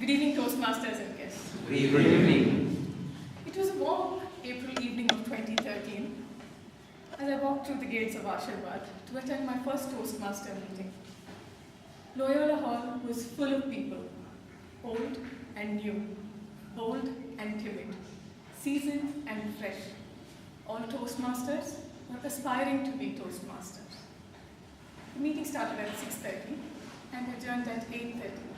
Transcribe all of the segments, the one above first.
Good evening, Toastmasters and guests. Good evening. It was a warm April evening of 2013 as I walked through the gates of Ashirwad to attend my first Toastmaster meeting. Loyola Hall was full of people, old and new, bold and timid, seasoned and fresh. All Toastmasters were aspiring to be Toastmasters. The meeting started at 6:30 and adjourned at 8:30.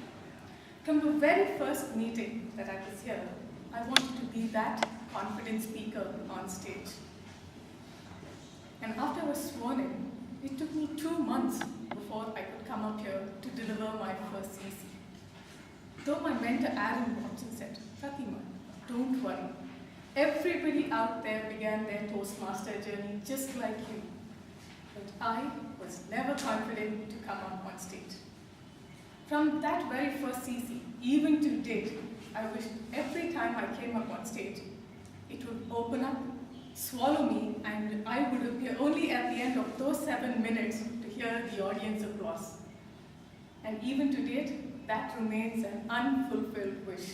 From the very first meeting that I was here, I wanted to be that confident speaker on stage. And after I was sworn in, it took me 2 months before I could come up here to deliver my first CC. Though my mentor Aaron Watson said, "Prathima, don't worry. Everybody out there began their Toastmaster journey just like you." But I was never confident to come up on stage. From that very first CC, even to date, I wish every time I came up on stage, it would open up, swallow me, and I would appear only at the end of those 7 minutes to hear the audience applause. And even to date, that remains an unfulfilled wish.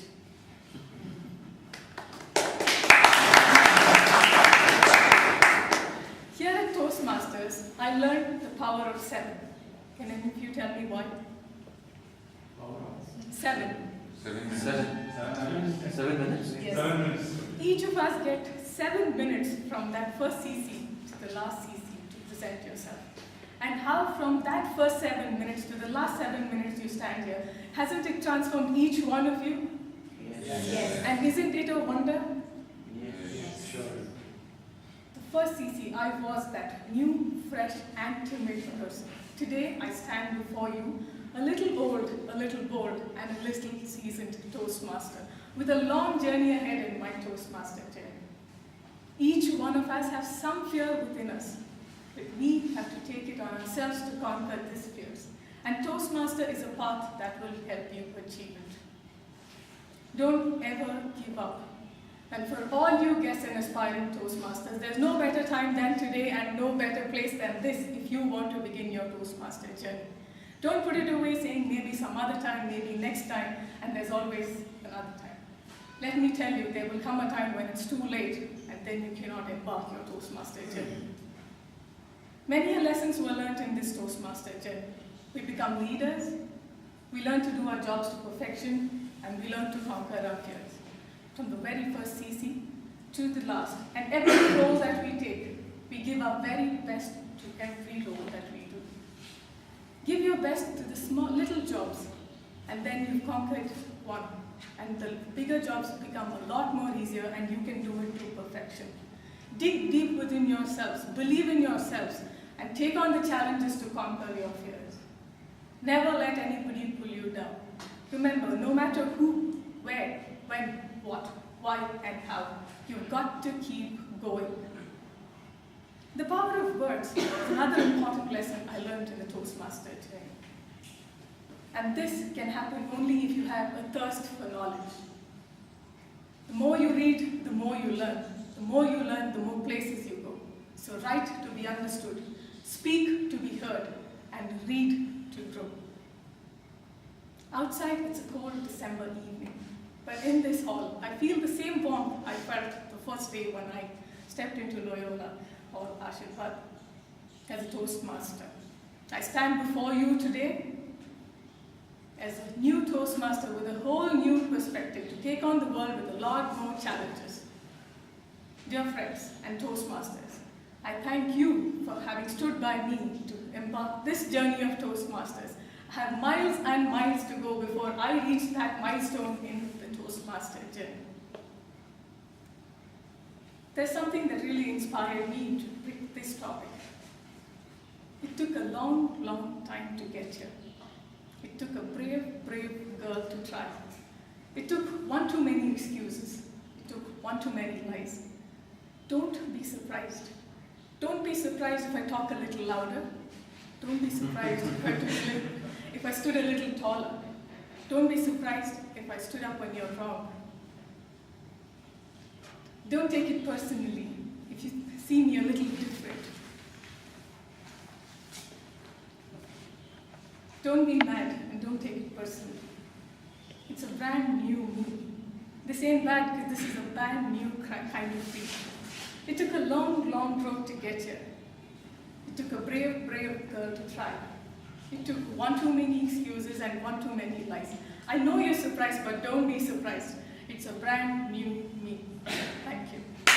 Here at Toastmasters, I learned the power of 7. Can any of you tell me why? 7. 7 minutes. 7 minutes? Yes. 7 minutes. Each of us get 7 minutes from that first CC to the last CC to present yourself. And how from that first 7 minutes to the last 7 minutes you stand here, hasn't it transformed each one of you? Yes. And isn't it a wonder? Yes. Sure. The first CC, I was that new, fresh, and timid person. Today, I stand before you, a little old, a little bold, and a little seasoned Toastmaster, with a long journey ahead in my Toastmaster journey. Each one of us has some fear within us, but we have to take it on ourselves to conquer these fears. And Toastmaster is a path that will help you achieve it. Don't ever give up. And for all you guests and aspiring Toastmasters, there's no better time than today and no better place than this if you want to begin your Toastmaster journey. Don't put it away saying maybe some other time, maybe next time, and there's always another time. Let me tell you, there will come a time when it's too late, and then you cannot embark your Toastmaster journey. Many lessons were learned in this Toastmaster journey. We become leaders, we learn to do our jobs to perfection, and we learn to conquer our fears. From the very first CC to the last, and every role that we take, we give our very best to every role that we do. Give your best to the small little jobs, and then you've conquered one. And the bigger jobs become a lot more easier, and you can do it to perfection. Dig deep within yourselves, believe in yourselves, and take on the challenges to conquer your fears. Never let anybody pull you down. Remember, no matter who, where, when, what, why, and how, you've got to keep going. The power of words is another important lesson I learned in the Toastmaster journey. And this can happen only if you have a thirst for knowledge. The more you read, the more you learn. The more you learn, the more places you go. So write to be understood, speak to be heard, and read to grow. Outside, it's a cold December evening. But in this hall, I feel the same warmth I felt the first day when I stepped into Loyola or Ashirwad as a Toastmaster. I stand before you today as a new Toastmaster with a whole new perspective to take on the world with a lot more challenges. Dear friends and Toastmasters, I thank you for having stood by me to embark this journey of Toastmasters. I have miles and miles to go before I reach that milestone in the Toastmaster journey. There's something that really inspired me to pick this topic. It took a long, long time to get here. It took a brave, brave girl to try. It took one too many excuses. It took one too many lies. Don't be surprised. Don't be surprised if I talk a little louder. Don't be surprised if I stood a little taller. Don't be surprised if I stood up when you're wrong. Don't take it personally if you see me a little different. Don't be mad and don't take it personally. It's It's a brand new me. This ain't bad because this is a brand new kind of breed. It took a long, long road to get here. It took a brave, brave girl to try. It took one too many excuses and one too many lies. I know you're surprised, but don't be surprised. It's a brand new me. Thank you.